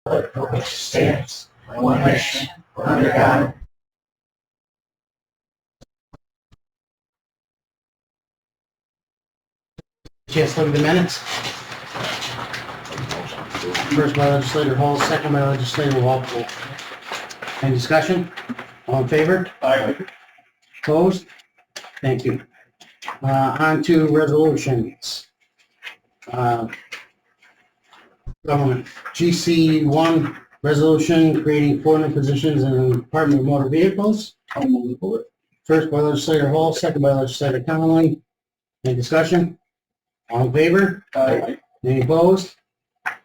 for which stands one nation, under God. Chance to look at the minutes. First by legislator Hall, second by legislator Walpole. Any discussion? All in favor? Aye. Opposed? Thank you. On to resolutions. Government, GC1 resolution creating 4 new positions in the Department of Motor Vehicles. I'll move for it. First by legislator Hall, second by legislator Conley. Any discussion? All in favor? Aye. Any opposed?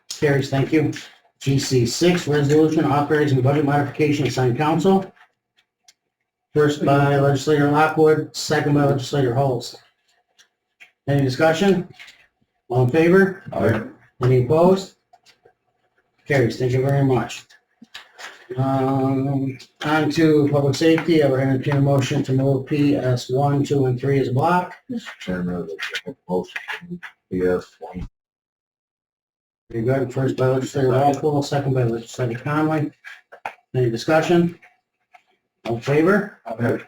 Carries, thank you. GC6 resolution authorizing budget modification signed council. First by legislator Lockwood, second by legislator Holst. Any discussion? All in favor? Aye. Any opposed? Carries, thank you very much. On to public safety, I would entertain a motion to move PS 1, 2, and 3 as a block. Mr. Chairman, I make a motion to PS1. Very good. First by legislator Walpole, second by legislator Conley. Any discussion? All in favor? Aye.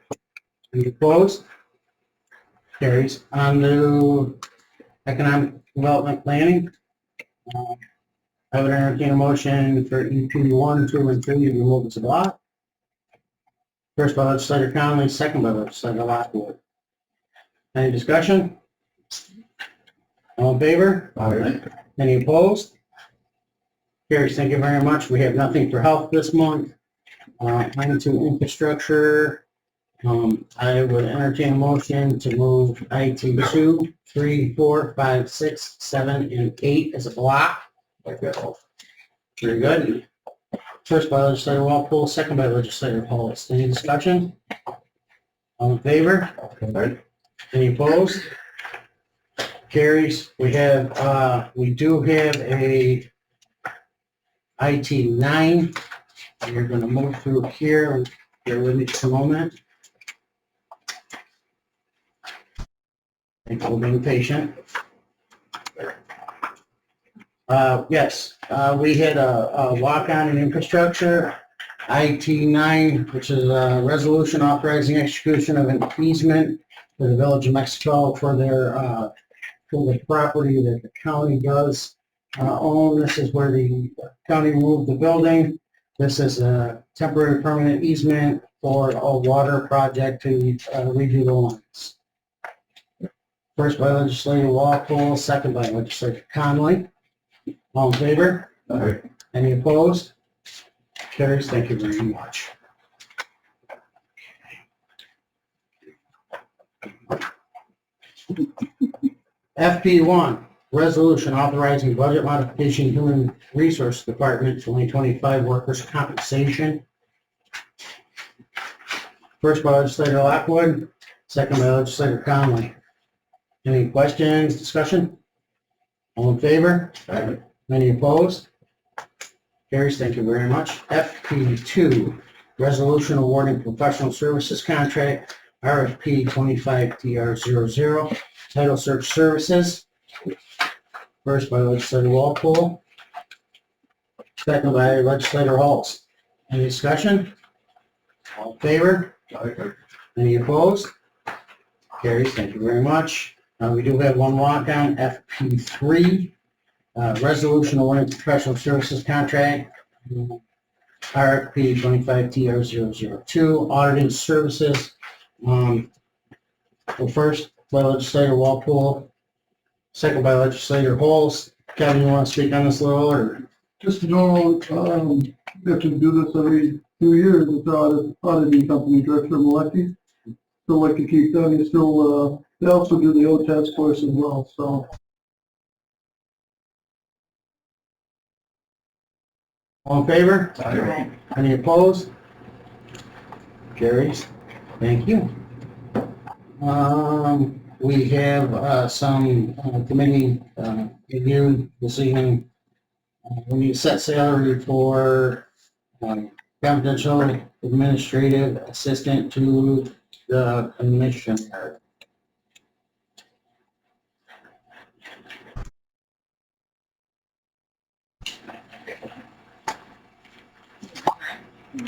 Any opposed? Carries. On to economic development planning. I would entertain a motion for EP 1, 2, and 3 to be moved as a block. First by legislator Conley, second by legislator Lockwood. Any discussion? All in favor? Aye. Any opposed? Carries, thank you very much. We have nothing for health this month. On to infrastructure. I would entertain a motion to move IT 2, 3, 4, 5, 6, 7, and 8 as a block. Like that all. Very good. First by legislator Walpole, second by legislator Hollis. Any discussion? All in favor? Aye. Any opposed? Carries. We do have a IT 9. We're going to move through here. Bear with me just a moment. Thank you for being patient. Yes, we had a walk-on in infrastructure, IT 9, which is a resolution authorizing execution of an easement for the Village of Mexico for the property that the county does own. This is where the county moved the building. This is a temporary permanent easement for a water project to redo the lines. First by legislator Walpole, second by legislator Conley. All in favor? Aye. Any opposed? Carries, thank you very much. FP1, resolution authorizing budget modification Human Resource Department 2025 workers' compensation. First by legislator Lockwood, second by legislator Conley. Any questions, discussion? All in favor? Aye. Any opposed? Carries, thank you very much. FP2, resolution awarding professional services contract, RFP 25TR00, title search services. First by legislator Walpole, second by legislator Halls. Any discussion? All in favor? Aye. Any opposed? Carries, thank you very much. We do have one walk-on, FP3, resolution awarding professional services contract, RFP 25TR002, auditing services. Well, first by legislator Walpole, second by legislator Halls. Kevin, you want to speak on this a little, or? Just normal, we have to do this every 2 years with the auditing company, Director Malecki. Still like to keep them, they still, they also do the OTES course as well, so. All in favor? Aye. Any opposed? Carries. Thank you. We have some committee review this evening. We need to set salary for confidential administrative assistant to the commissioner.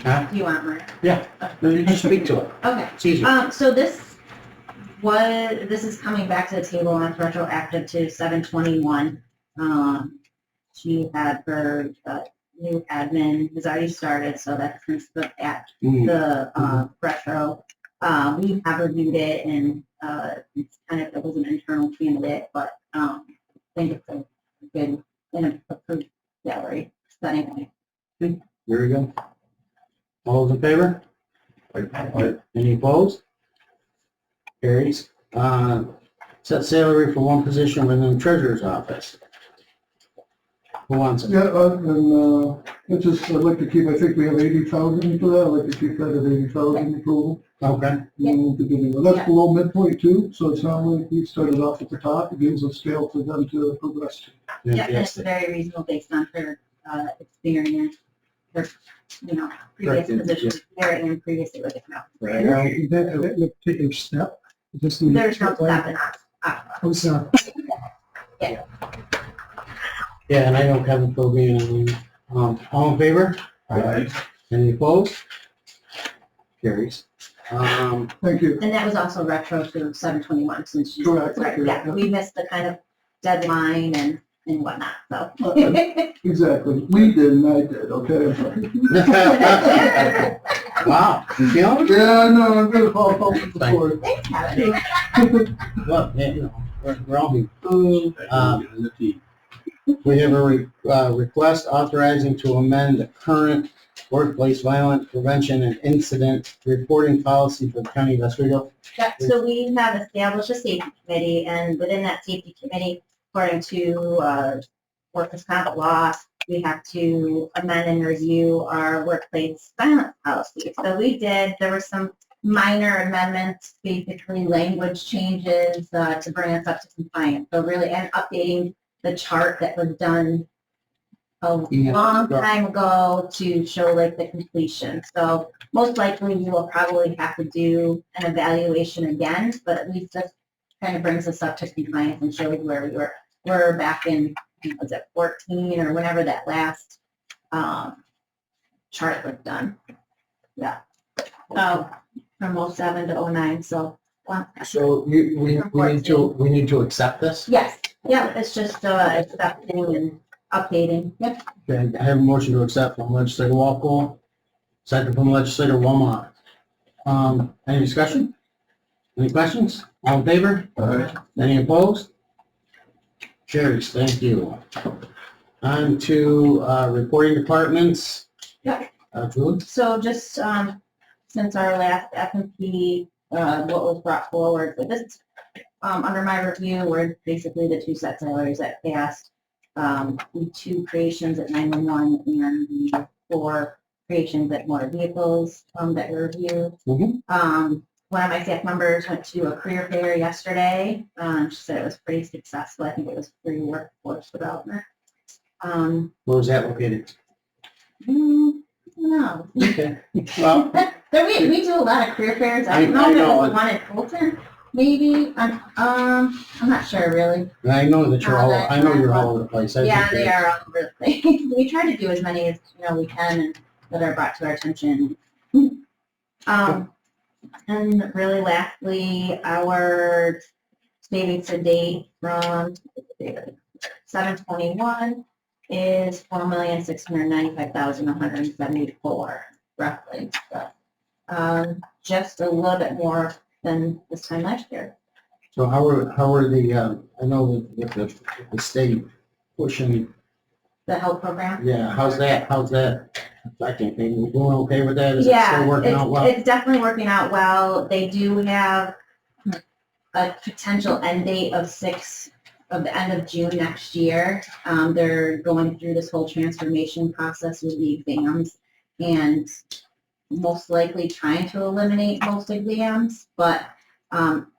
Huh? Do you want mine? Yeah, you just speak to it. Okay. It's easier. So this is coming back to the table and it's retroactive to 7/21. She had her new admin has already started, so that's at Mm. the retro. We have reviewed it and it's it was an internal candidate, but I think it's a good and approved salary. So anyway. Very good. All those in favor? Any opposed? Carries. Set salary for one position within the treasurer's office. Who wants it? Yeah, it's just, I'd like to keep, I think we have 80,000 for that, I'd like to keep that at 80,000 approval. Okay. That's below midpoint too, so it's not like we started off at the top, it gives a scale for them to progress to. Yeah, and it's very reasonable based on her experience, her, previous Right, position there and previously with the county. Right. Is that a particular step? There's no step in Oh, sorry. Yeah, and I know Kevin Philby and all in favor? Aye. Any opposed? Carries. Thank you. And that was also retro to 7/21 since she's, Correct. yeah, we missed the kind of deadline and whatnot, so. Exactly. We did and I did, okay? Wow. You know, Yeah, no, I'm gonna follow up before. Thanks, Kevin. look, man, we're all here. We have a request authorizing to amend the current workplace violence prevention and incident reporting policy for the county of Oswego. Yeah, so we have established a safety committee, and within that safety committee, according to workers' comp law, we have to amend and review our workplace violence policy. So there were some minor amendments, basically language changes to bring us up to compliance. So really, and updating the chart that was done a long time ago to show like the completion. So most likely we will probably have to do an evaluation again, but at least this kind of brings us up to compliance and shows where we were. We're back in, was it 14 or whenever that last chart was done. Yeah. So from 07 to 09. So So we need to accept this? yes. Yeah, it's just accepting and updating. Yep. Okay, I have a motion to accept from legislator Walpole, second from legislator Walmart. Any discussion? Any questions? All in favor? Aye. Any opposed? Carries, thank you. On to reporting departments. Yeah. Julie? So just since our last F&P, what was brought forward for this, under my review were basically the two set salaries that passed, the two creations at 911 and the 4 creations at motor vehicles that were reviewed. Mm-hmm. One of my staff members went to a career fair yesterday. She said it was pretty successful. I think it was free workforce development. Where was that located? No. Okay. Well, we do a lot of career fairs. I don't know if it was one in Fulton, maybe. I'm not sure really. I know that you're all, I know you're all over the place. I Yeah, think they that- are all over the place. We try to do as many as we can and that are brought to our attention. And really lastly, our savings to date from 7/21 is $4,695,174 roughly. So, just a little bit more than this time last year. So how are the, I know that the state pushing, The health program. yeah, how's that affecting things? We're doing okay with that? Is it still working out well? It's definitely working out well. They do have a potential end date of the end of June next year. They're going through this whole transformation process with the exams and most likely trying to eliminate most exams, but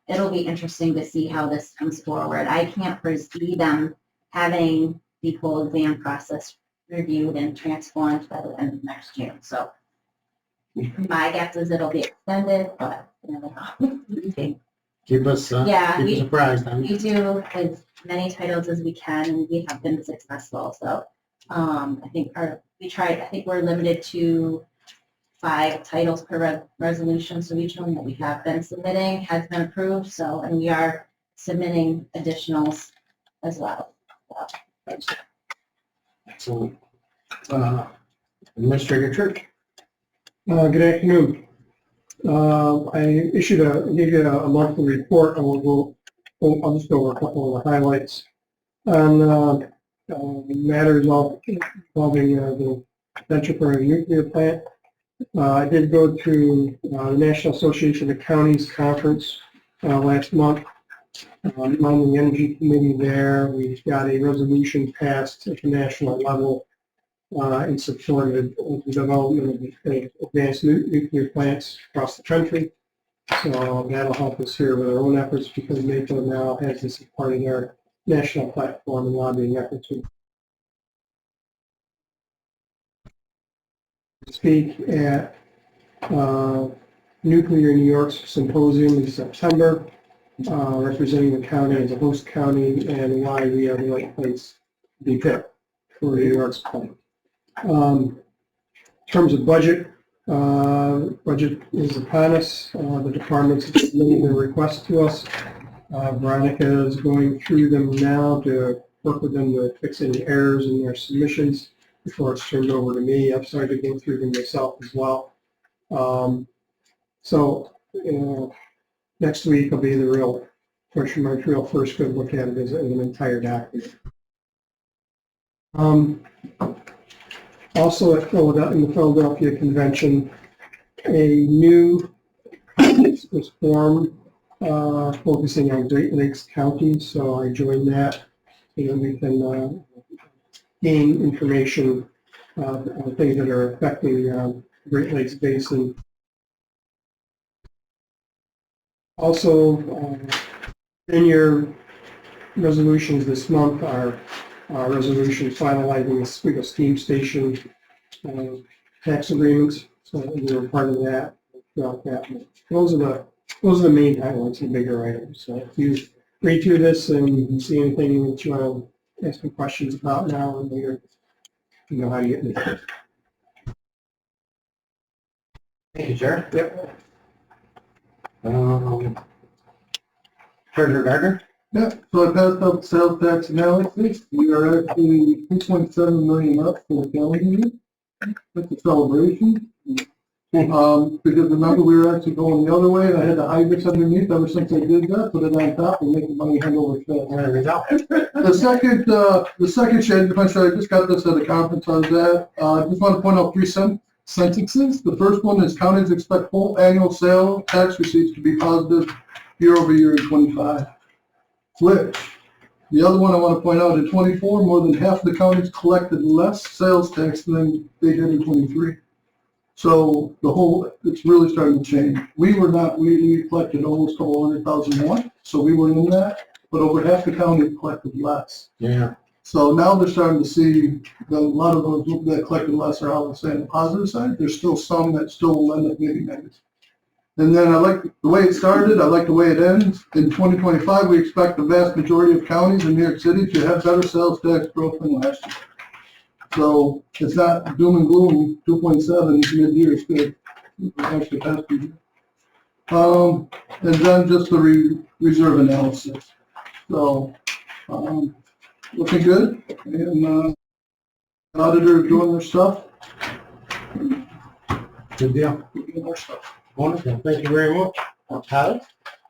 it'll be interesting to see how this comes forward. I can't foresee them having the whole exam process reviewed and transformed by the end of next June. So my guess is it'll be extended, but you never know. Keep us, Yeah, keep us surprised, huh? We do as many titles as we can, and we have been successful. So I think we're limited to 5 titles per resolution, so each one that we have been submitting has been approved, so, and we are submitting additionals as well. Excellent. Administrator Church. Good afternoon. I gave you a monthly report. I'll just go over a couple of the highlights on matters involving the potential for a nuclear plant. I did go to the National Association of Counties Conference last month. On the Energy Committee there, we got a resolution passed at the national level in support of the development of advanced nuclear plants across the country. So that'll help us here with our own efforts because NATO now has this as part of their national platform and lobbying efforts. Speak at Nuclear New York's symposium in September, representing the county as a host county and why we are the right place to be picked for New York's plan. In terms of budget, budget is upon us. The departments have submitted their requests to us. Veronica is going through them now to work with them to fix any errors in their submissions before it's turned over to me. I've started to go through them myself as well. Next week will be the real first good look at it as an entire document. Also at in the Philadelphia Convention, a new conference was formed focusing on Great Lakes County, so I joined that so that we can gain information on things that are affecting Great Lakes Basin. Also, in your resolutions this month are resolution finalizing the Oswego Steam Station tax agreements. So we're part of that. Throughout that. Those are the main highlights and bigger items. So if you read through this and you see anything that you want to ask me questions about now and later, you know how to get me. Thank you, Chair. Yep. Treasurer Gardner. Yeah, so I passed up sales tax analysis. We are actually 2.7 million up for the calendar year. That's a celebration. Because remember we were actually going the other way and I had to hide this underneath ever since I did that, put it on top and make the money hand over fist. The second shade, I just got this at a conference I was at. I just want to point out 3 sentences. The first one is counties expect full annual sales tax receipts to be positive year over year in 25. Which, the other one I want to point out, in 24, more than half of the counties collected less sales tax than they did in 23. So it's really starting to change. We collected almost a couple 100,000 more, so we were in that, but over half the county collected less. Yeah. So now they're starting to see that a lot of those that collected less are out on the positive side. There's still some that still will end up getting negative. And then I like the way it started, I like the way it ends. In 2025, we expect the vast majority of counties in New York City to have better sales tax growth than last year. So it's not doom and gloom, 2.7 mid-year is good. Actually past the year. And then just the reserve analysis. So, looking good. And auditors doing their stuff. Good deal. Doing their stuff. Wonderful. Thank you very much. Tyler?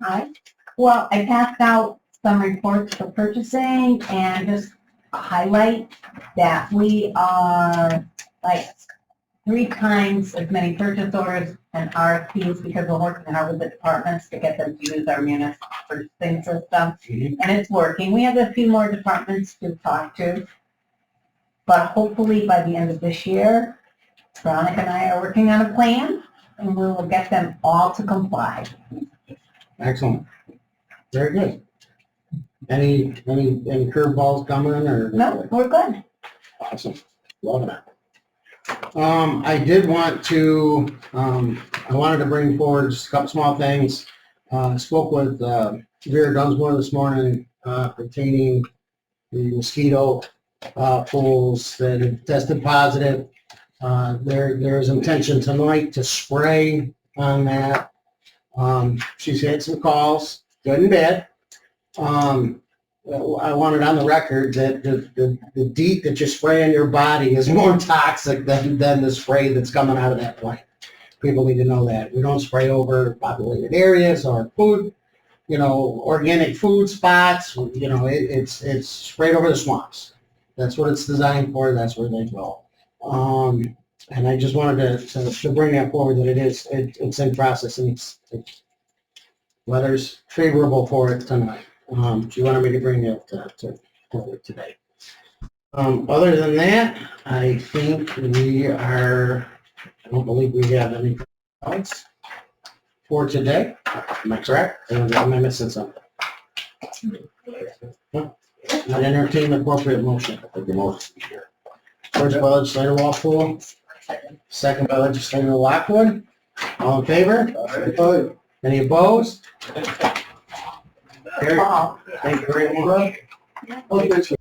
Hi. Well, I passed out some reports for purchasing and just highlight that we are like 3 times as many purchase orders and RFPs because we're working hard with the departments to get them to use our municipal purchasing system. And it's working. We have a few more departments to talk to, but hopefully by the end of this year, Veronica and I are working on a plan and we will get them all to comply. Excellent. Very good. Any curveballs coming or? No, we're good. Awesome. Love that. I did want to, I wanted to bring forward just a couple small things. Spoke with Vera Dunsmore this morning pertaining the mosquito pools that have tested positive. There is intention tonight to spray on that. She's had some calls, good and bad. I want it on the record that the DEET that you spray on your body is more toxic than the spray that's coming out of that plant. People need to know that. We don't spray over populated areas or food, organic food spots. It's sprayed over the swamps. That's what it's designed for. That's where they go. And I just wanted to bring that forward that it's in process and it's weather's favorable for it tonight. She wanted me to bring it to forward today. Other than that, I think I don't believe we have any comments for today. Am I correct? Or am I missing something? No? I'd entertain the appropriate motion. First by legislator Walpole, second by legislator Lockwood. All in favor? Aye. Any opposed? Carried. Thank you very much. Okay, so